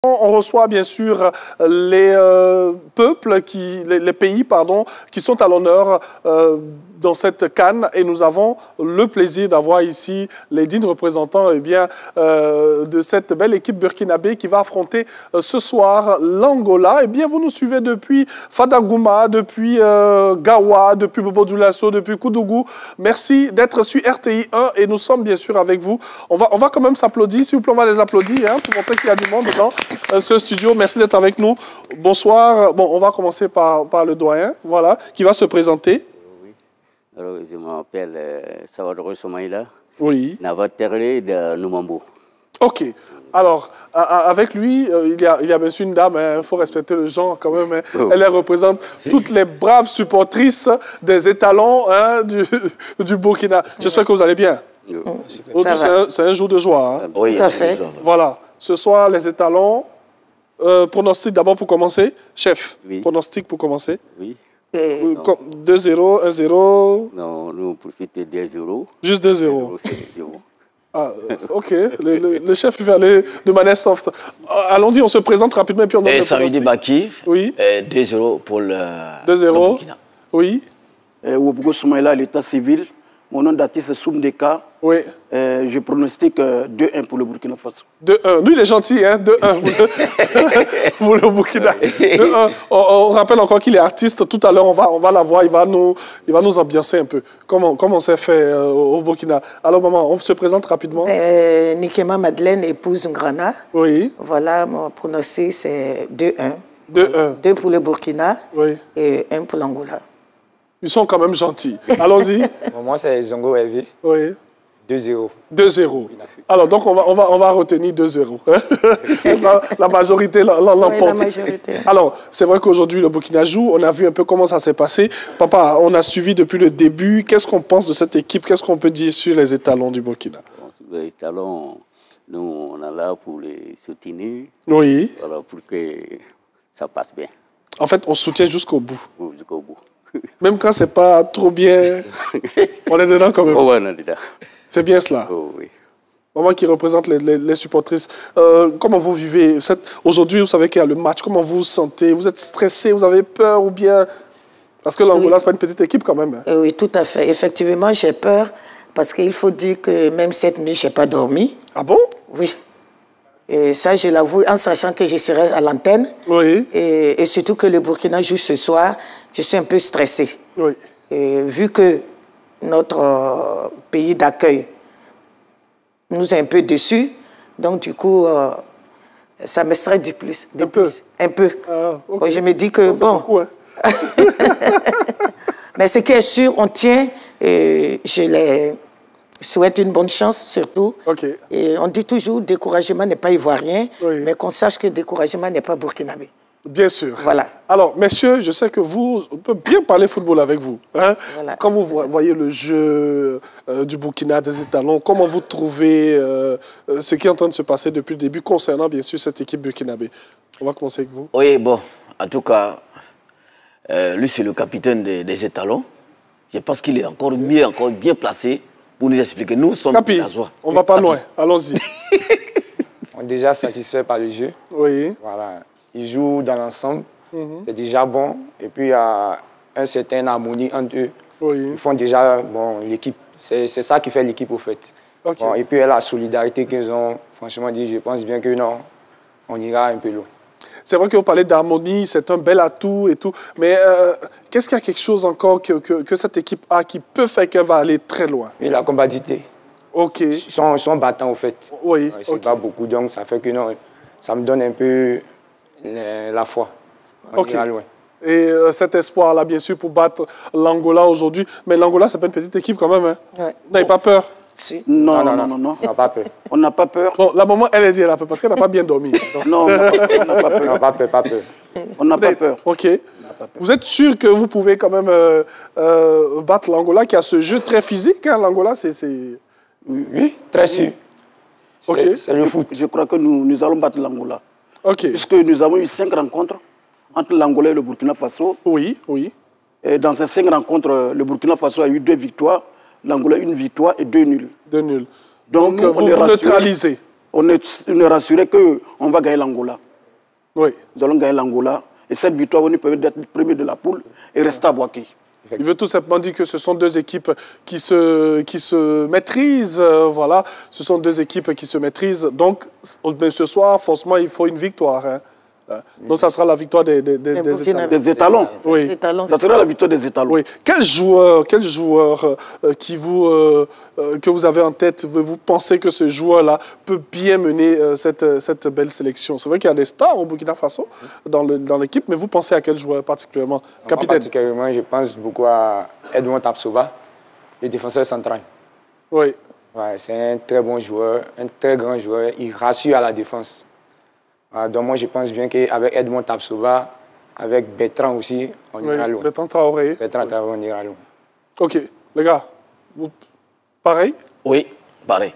On reçoit bien sûr les peuples, les pays pardon, qui sont à l'honneur dans cette CAN et nous avons le plaisir d'avoir ici les dignes représentants de cette belle équipe burkinabé qui va affronter ce soir l'Angola. Vous nous suivez depuis Fadagouma, depuis Gawa, depuis Bobo Dioulasso, depuis Koudougou. Merci d'être sur RTI 1 et nous sommes bien sûr avec vous. On va quand même s'applaudir, s'il vous plaît, on va les applaudir pour montrer qu'il y a du monde dans ce studio. Merci d'être avec nous. Bonsoir. Bon, on va commencer par le doyen, voilà, qui va se présenter. Oui. Alors, je m'appelle Salvador Somaïla. Oui. Navaterle de Noumambo. Ok. Alors, avec lui, il y a bien sûr une dame, il faut respecter le genre quand même. Hein. Oh. Elle représente toutes les braves supportrices des étalons du Burkina. J'espère que vous allez bien. C'est un jour de joie. Hein. Oui, tout à fait. Voilà. Ce soir, les étalons. Pronostic d'abord pour commencer. Chef, oui. Pronostic pour commencer. Oui. 2-0, 1-0. Non, nous profitons 2-0. Juste 2-0. Ah, ok. Le chef il va aller de manière soft. Allons-y, on se présente rapidement et puis on donne le pronostic. Samedi Baki. Oui. 2-0 pour le 2-0. Burkina. Oui. Wopougo Soumaïla, l'état civil. Mon nom d'artiste est Soumdeka. Oui. Je pronostique 2-1 pour le Burkina Faso. 2-1. Lui, il est gentil, hein. 2-1 pour le Burkina. 2-1. On rappelle encore qu'il est artiste. Tout à l'heure, on va la voir. Il va nous ambiancer un peu. Comment on s'est fait au Burkina. Alors, maman, on se présente rapidement. Nikema Madeleine, épouse Ngrana. Oui. Voilà, mon pronostic, c'est 2-1. 2-1. 2 pour le Burkina, oui. Et 1 pour l'Angola. Ils sont quand même gentils. Allons-y. Moi, c'est Zongo Hervé. Oui. 2-0. 2-0. Alors, donc, on va retenir 2-0. La majorité l'emporte. Oui, alors, c'est vrai qu'aujourd'hui, le Burkina joue. On a vu un peu comment ça s'est passé. Papa, on a suivi depuis le début. Qu'est-ce qu'on pense de cette équipe? Qu'est-ce qu'on peut dire sur les étalons du Burkina? Sur les étalons, nous, on est là pour les soutenir. Oui. Voilà, pour que ça passe bien. En fait, on soutient jusqu'au bout. Oui, jusqu'au bout. Même quand c'est pas trop bien, on est dedans quand même. Oh, on est dedans. C'est bien cela. Oh, oui. Maman qui représente les supportrices, comment vous vivez aujourd'hui? Vous savez qu'il y a le match. Comment vous vous sentez? Vous êtes stressé? Vous avez peur ou bien? Parce que l'Angola, c'est pas une petite équipe quand même. Oui, tout à fait. Effectivement, j'ai peur parce qu'il faut dire que même cette nuit, je n'ai pas dormi. Ah bon? Oui. Et ça, je l'avoue, en sachant que je serai à l'antenne. Oui. Et surtout que le Burkina joue ce soir, je suis un peu stressée. Oui. Et vu que notre pays d'accueil nous est un peu déçus, donc du coup, ça me stresse du plus. Un peu. Ah, okay. Je me dis que, bon... Beaucoup, hein. Mais ce qui est sûr, on tient, et je les souhaite une bonne chance, surtout. Okay. Et on dit toujours, découragement n'est pas ivoirien, oui. Mais qu'on sache que découragement n'est pas burkinabé. Bien sûr. Voilà. Alors, messieurs, je sais que on peut bien parler football avec vous. Hein? Voilà. Quand vous voyez le jeu du Burkina, des étalons, comment vous trouvez ce qui est en train de se passer depuis le début concernant, bien sûr, cette équipe burkinabé? On va commencer avec vous. Oui, bon, en tout cas, lui, c'est le capitaine des étalons. Je pense qu'il est encore bien placé pour nous expliquer. Nous sommes villageois. On va pas loin. Allons-y. On est déjà satisfait par le jeu. Oui. Voilà. Ils jouent dans l'ensemble, c'est déjà bon. Et puis, il y a un certain harmonie entre eux. Oui. Ils font déjà l'équipe. C'est ça qui fait l'équipe, au fait. Okay. Bon, et puis, la solidarité qu'ils ont, franchement dit, je pense bien que non, on ira un peu loin. C'est vrai que vous parlez d'harmonie, c'est un bel atout et tout. Mais qu'est-ce qu'il y a quelque chose encore que cette équipe a qui peut faire qu'elle va aller très loin? Et la combativité. OK. Ils sont battants, au fait. Oui. C'est pas beaucoup, donc ça fait que non, ça me donne un peu la foi. On ira loin. Et cet espoir-là, bien sûr, pour battre l'Angola aujourd'hui. Mais l'Angola, c'est pas une petite équipe quand même. Hein? Ouais. Vous n'avez pas peur? Si. Non. On n'a pas peur. On n'a pas peur. Bon, la maman, elle est dit, elle a peur parce qu'elle n'a pas bien dormi. Donc... Non, on n'a pas peur. Pas peur. On n'a pas peur. OK. Vous êtes sûr que vous pouvez quand même battre l'Angola qui a ce jeu très physique, hein? L'Angola, c'est... Oui, très sûr. OK. C'est le foot. Je crois que nous allons battre l'Angola. OK. Puisque nous avons eu 5 rencontres entre l'Angola et le Burkina Faso. Oui, oui. Et dans ces 5 rencontres, le Burkina Faso a eu 2 victoires, l'Angola 1 victoire et 2 nuls. 2 nuls. Donc vous neutralisez. On est rassuré qu'on va gagner l'Angola. Oui. Nous allons gagner l'Angola. Et cette victoire va nous permettre d'être premier de la poule et rester à Bouaké. Il veut tout simplement dire que ce sont deux équipes qui se maîtrisent. Voilà, ce sont deux équipes qui se maîtrisent. Donc, ce soir, forcément, il faut une victoire. Hein. Donc, ça sera la victoire des étalons. Oui. Ça sera la victoire des étalons. Oui. Quel joueur que vous avez en tête, vous pensez que ce joueur-là peut bien mener cette belle sélection? C'est vrai qu'il y a des stars au Burkina Faso dans l'équipe, mais vous pensez à quel joueur particulièrement? Capitaine. Particulièrement, je pense beaucoup à Edmond Tapsoba, le défenseur central. Oui. Ouais, c'est un très bon joueur, un très grand joueur. Il rassure à la défense. Donc moi, je pense bien qu'avec Edmond Tapsoba, avec Bertrand aussi, on ira loin. Bertrand Traoré. Bertrand Traoré, on ira loin. OK. Les gars, pareil? Oui, pareil.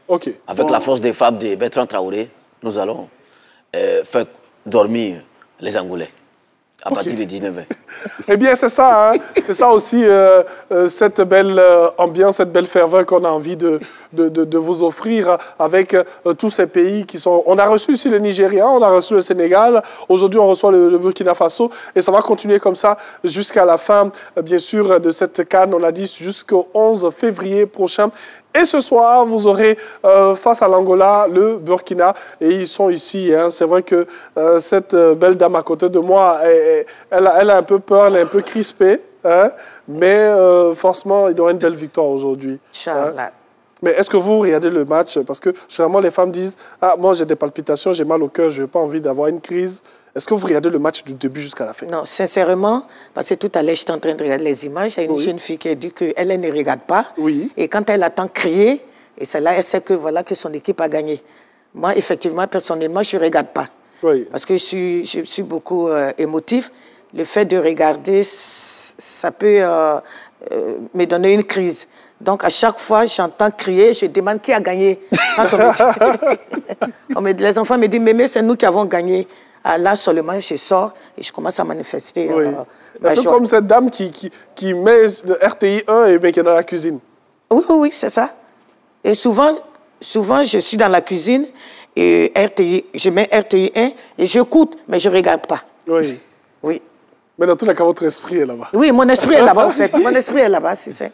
OK. Avec la force des femmes de Bertrand Traoré, nous allons faire dormir les Angolais à partir de 19h. Eh bien, c'est ça, hein? C'est ça aussi, cette belle ambiance, cette belle ferveur qu'on a envie de vous offrir avec tous ces pays qui sont... On a reçu ici le Nigeria, on a reçu le Sénégal, aujourd'hui on reçoit le Burkina Faso, et ça va continuer comme ça jusqu'à la fin, bien sûr, de cette CAN, on l'a dit, jusqu'au 11 février prochain. Et ce soir, vous aurez face à l'Angola, le Burkina, et ils sont ici. Hein. C'est vrai que cette belle dame à côté de moi, elle a un peu peur, elle est un peu crispée, hein. Mais forcément, il y aura une belle victoire aujourd'hui. Inch'Allah. Hein. Mais est-ce que vous regardez le match? Parce que généralement, les femmes disent « Ah, moi j'ai des palpitations, j'ai mal au cœur, je n'ai pas envie d'avoir une crise ». Est-ce que vous regardez le match du début jusqu'à la fin? Non, sincèrement, parce que tout à l'heure, j'étais en train de regarder les images. Il y a une jeune fille qui a dit qu'elle ne regarde pas. Oui. Et quand elle attend crier, et c'est là, elle sait que, voilà, que son équipe a gagné. Moi, effectivement, personnellement, je ne regarde pas. Oui. Parce que je suis beaucoup émotif. Le fait de regarder, ça peut me donner une crise. Donc, à chaque fois, j'entends crier, je demande qui a gagné. Les enfants me disent, mémé, c'est nous qui avons gagné. Là, seulement, je sors et je commence à manifester. Oui. Un peu comme cette dame qui met le RTI 1 et qui est dans la cuisine. Oui, c'est ça. Et souvent, je suis dans la cuisine et je mets RTI 1 et j'écoute, mais je ne regarde pas. Oui. Oui. Mais dans tout cas, votre esprit est là-bas. Oui, mon esprit est là-bas, en fait. Mon esprit est là-bas, c'est ça.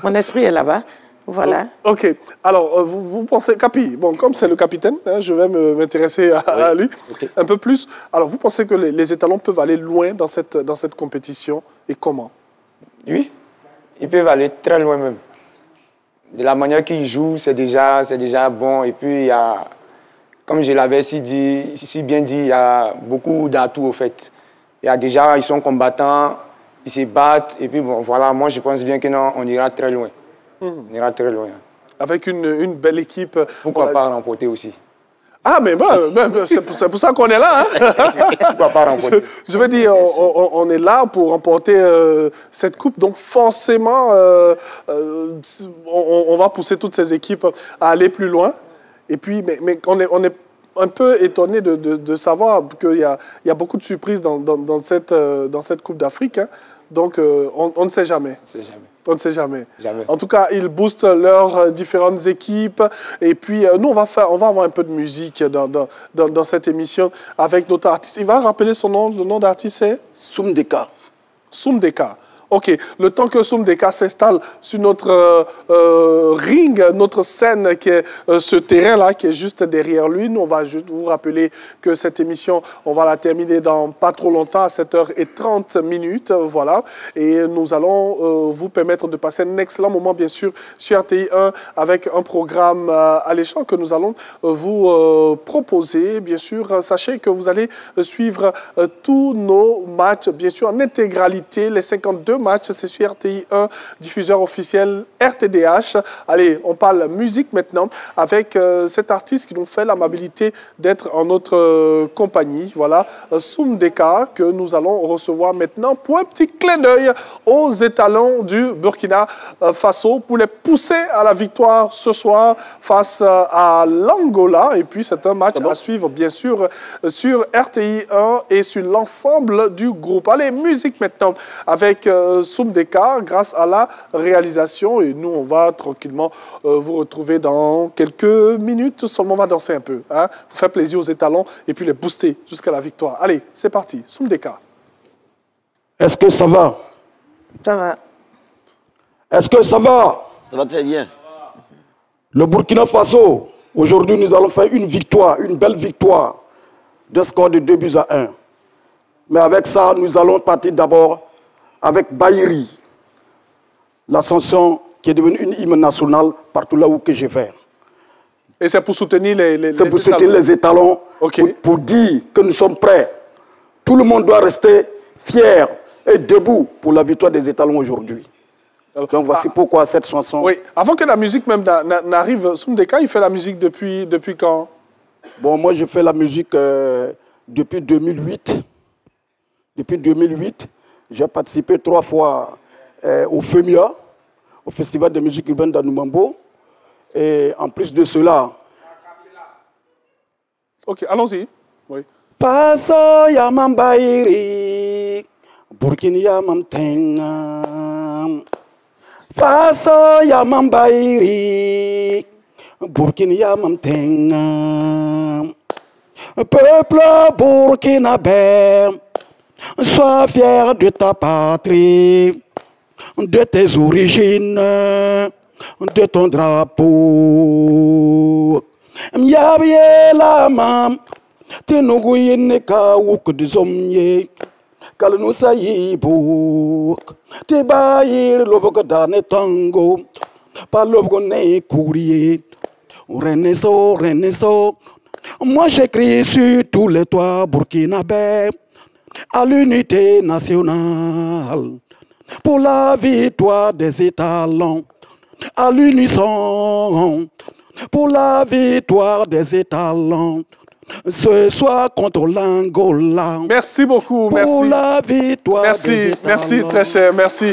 Mon esprit est là-bas. Voilà. OK. Alors, vous pensez... Capi, bon, comme c'est le capitaine, hein, je vais m'intéresser à lui un peu plus. Alors, vous pensez que les étalons peuvent aller loin dans cette compétition et comment? Oui, ils peuvent aller très loin même. De la manière qu'ils jouent, c'est déjà bon. Et puis, il y a, comme je l'avais si bien dit, il y a beaucoup d'atouts au fait. Il y a déjà, ils sont combattants, ils se battent. Et puis, bon, voilà, moi, je pense bien qu'on ira très loin. On ira très loin. Avec une belle équipe. Pourquoi pas remporter aussi? Ah, mais c'est pour ça qu'on est là. Hein? Pourquoi pas remporter? Je veux dire, on est là pour remporter cette coupe. Donc, forcément, on va pousser toutes ces équipes à aller plus loin. Et puis, mais on est un peu étonné de savoir qu'il y a beaucoup de surprises dans cette Coupe d'Afrique. Hein. Donc, on ne sait jamais. On ne sait jamais. En tout cas, ils boostent leurs différentes équipes. Et puis, nous, on va avoir un peu de musique dans cette émission avec notre artiste. Il va rappeler son nom. Le nom d'artiste, c'est Soumdeka. Soumdeka. OK. Le temps que Soumdeka s'installe sur notre ring, notre scène, qui est ce terrain-là, qui est juste derrière lui, nous, on va juste vous rappeler que cette émission, on va la terminer dans pas trop longtemps, à 7h30. Voilà. Et nous allons vous permettre de passer un excellent moment, bien sûr, sur RTI 1, avec un programme alléchant que nous allons vous proposer. Bien sûr, sachez que vous allez suivre tous nos matchs, bien sûr, en intégralité, les 52 matchs, c'est sur RTI 1, diffuseur officiel RTDH. Allez, on parle musique maintenant avec cet artiste qui nous fait l'amabilité d'être en notre compagnie. Voilà, Soumdeka, que nous allons recevoir maintenant pour un petit clin d'œil aux étalons du Burkina Faso pour les pousser à la victoire ce soir face à l'Angola. Et puis, c'est un match à suivre, bien sûr, sur RTI 1 et sur l'ensemble du groupe. Allez, musique maintenant avec Soumdeka grâce à la réalisation. Et nous, on va tranquillement vous retrouver dans quelques minutes. Seulement, on va danser un peu, hein, faire plaisir aux étalons et puis les booster jusqu'à la victoire. Allez, c'est parti. Soumdeka. Est-ce que ça va? Ça va. Est-ce que ça va? Ça va très bien. Le Burkina Faso, aujourd'hui, nous allons faire une victoire, une belle victoire, de score de 2-1. Mais avec ça, nous allons partir d'abord avec Baïri, la chanson qui est devenue une hymne nationale partout là où que je vais. Et c'est pour soutenir c'est pour soutenir les étalons, okay. pour dire que nous sommes prêts. Tout le monde doit rester fier et debout pour la victoire des étalons aujourd'hui. Donc voici pourquoi cette chanson... Oui, avant que la musique même n'arrive, Soumdeka, il fait la musique depuis quand? Bon, moi je fais la musique depuis 2008. Depuis 2008, j'ai participé 3 fois au FEMIA, au Festival de musique urbaine d'Anoumambo. Et en plus de cela... Ok, allons-y. Oui. Paso yamam bairi, Burkina yamam tengam. Paso yamam bairi, Burkina yamam tengam. Peuple burkinabé, sois fier de ta patrie, de tes origines, de ton drapeau. M'yabye la mam, te nogouyene ka wuk de zomye, kal no sayibuk, te bayir lobok dane tango, pa lobok ne courrier, reneso, reneso. Moi j'écris sur tous les toits burkinabés, à l'unité nationale, pour la victoire des étalons, à l'unisson, pour la victoire des étalons, ce soir contre l'Angola. Merci beaucoup, merci. Pour la victoire des étalons. Merci très cher, merci.